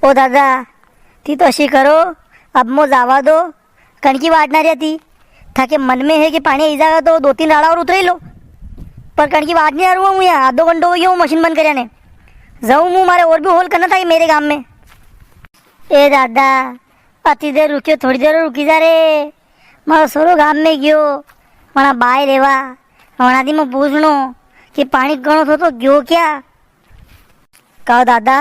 ओ दादा ती तो अशी करो अब मो जावा दो कणकी वाढणारी ती थाके मन में है कि पानी आई जाएगा तो 2-3 राड़ा और उतरे लो पर कणकी वाट नहीं आ रहा हूँ यहाँ आधो घंटो हो गया हूँ मशीन बंद करने जाऊँ मुँह मारे और भी होल करना था ये मेरे गाँव में। ए दादा अति देर रुकियो थोड़ी देर रुकी जा रे मारो सोरो गाम में गयो वहाँ बाय लेवा वहाँ दी मैं पूछनो कि पानी घणो थो तो गयो क्या कहो दादा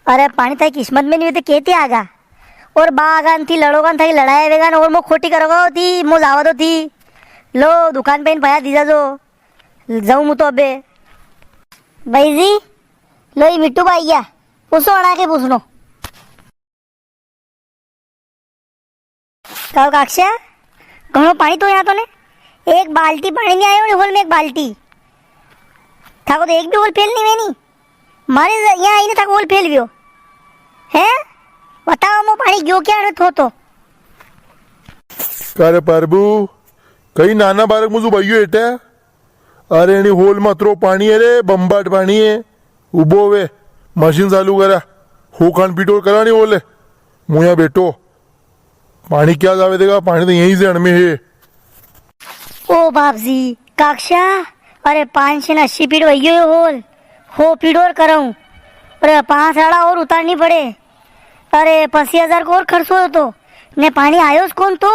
अरे पानी थाई किस्मत में नहीं हुई तो कहते आगा और बागान थी लड़ोगान थाई लड़ाया वेगान और मो खोटी करोगा थी मो लावा दो थी लो दुकान पे इन पाया दीजा जो जाऊँ मु तो अबे भाई जी लो ये मिट्टू भाई गया पूछो अड़ा के पूछनो कहो काक्षा घणो पानी तो यहाँ तो ने एक बाल्टी पानी नहीं आयो होल में एक बाल्टी था तो एक भी होल फेल नहीं मैनी मारे यहाँ आई ने था होल फेल गयो है बताओ मो पानी गयो क्या थो तो कारे प्रभु कई नाना बारक मुझे भाइयों एटे अरे एनी होल में अतरो पानी है रे बम्बाट पानी है उबो वे मशीन चालू करा हो खान पीटोर करा नहीं बोले मुझे बैठो पानी क्या जावे देगा पानी तो यहीं से अणमे है। ओ बाप जी काक्षा अरे 580 फीट वही होल हो पीडोर कराऊं अरे 5 राड़ा और उतारनी पड़े अरे 85,000 को और खर्च हो तो ने पानी आयो कौन तो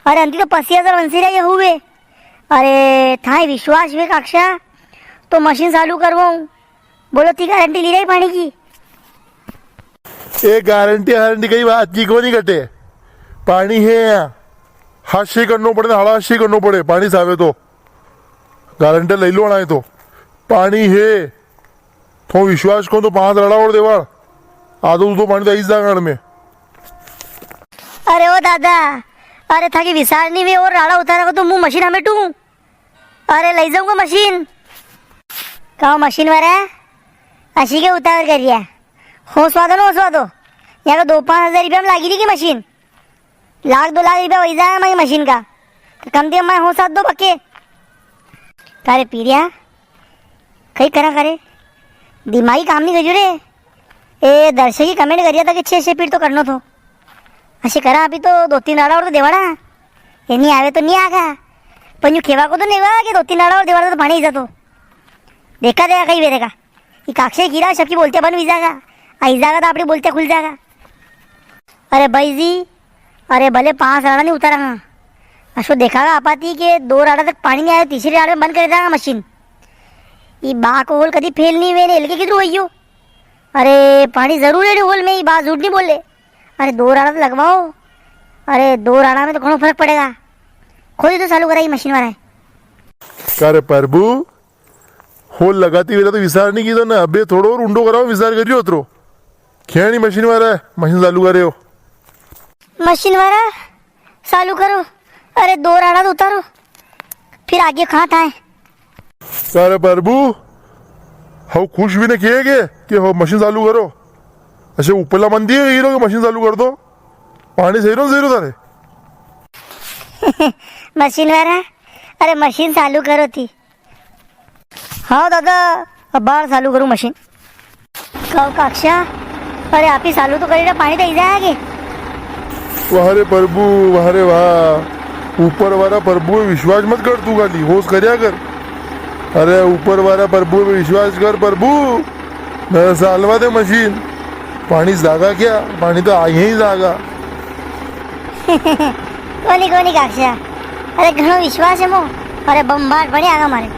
अरे अंति तो 85,000 वंशी रहे हुए अरे थाई विश्वास हुए काक्षा तो मशीन चालू करवाऊं बोलो ती गारंटी ली रही पानी की एक गारंटी कई बात की को नहीं कटे पानी है यहाँ हाशी करना पड़े हाशी करना पड़े पानी सावे तो गारंटी ले लो ना तो पानी है तो विश्वास को तो 5 राड़ा और देवा आधो तो पानी तो इस जागरण में अरे ओ दादा अरे था कि विसार नहीं वे और राड़ा उतारा तो मुंह मशीन हमें टू अरे ले जाऊंगा मशीन कहो मशीन वाला अशी के उतार करिए हो स्वादो ना हो स्वादो यहाँ का 2-5 हजार रुपया में लागी थी की मशीन 1-2 लाख रुपया वही जाएगा हमारी मशीन का तो कम से कम मैं हो साथ दो पक्के करे पीरिया कहीं करा करे दिमागी काम नहीं करियो रे ए दर्शक ही कमेंट करिया था कि 6 फीट तो करना तो असे करा अभी तो 2-3 राड़ा और तो देवाड़ा ये नहीं आवे तो नहीं आगा पण यू खेवा को तो नहीं हुआ कि 2-3 राड़ा और देवाड़ा तो पानी ही जातो देखा देगा कहीं बेरेगा ये काक्षे गिरा सबकी बोलते बन भी जाएगा आई जाएगा तो आपने बोलते खुल जाएगा अरे भाई जी अरे भले 5 राड़ा नहीं उतारा अशो देखागा आपाती के 2 राड़ा तक पानी नहीं आया तीसरी राड़ा में बंद कर देगा मशीन ये बा को होल कभी फेल नहीं हुए हल्के किधर हुई हो अरे पानी जरूर है होल में ये बात झूठ नहीं बोल ले अरे 2 राड़ा तो लगवाओ अरे 2 राड़ा में तो घणो फर्क पड़ेगा खुद ही तो चालू कराई मशीन वाला है कारे प्रभु होल लगाती हुई तो विसार नहीं की तो ना अबे थोड़ो और उंडो कराओ विसार करियो उतरो खेणी मशीन वाला है मशीन चालू करे हो मशीन वाला चालू करो अरे 2 राड़ा तो उतारो फिर आगे कहाँ था कारे प्रभु हाउ खुश भी ने किए कि हो मशीन चालू करो अच्छा ऊपरला मंदी है हीरो के मशीन चालू कर दो पानी सही तारे मशीन वाला अरे मशीन चालू करो थी हाँ दादा अब बाहर चालू करूँ मशीन कहो काक्षा अरे आप ही चालू तो करेगा पानी तो ही जाएगा वाह रे प्रभु वाह रे वाह ऊपर वाला प्रभु पे विश्वास मत कर तू खाली होश करया कर अरे ऊपर वाला प्रभु पे विश्वास कर प्रभु मेरा सालवा दे मशीन पानी जागा क्या पानी तो आ ही जागा कोनी काक्षा अरे घणो विश्वास है मो अरे बम्बाट बने आगा मारे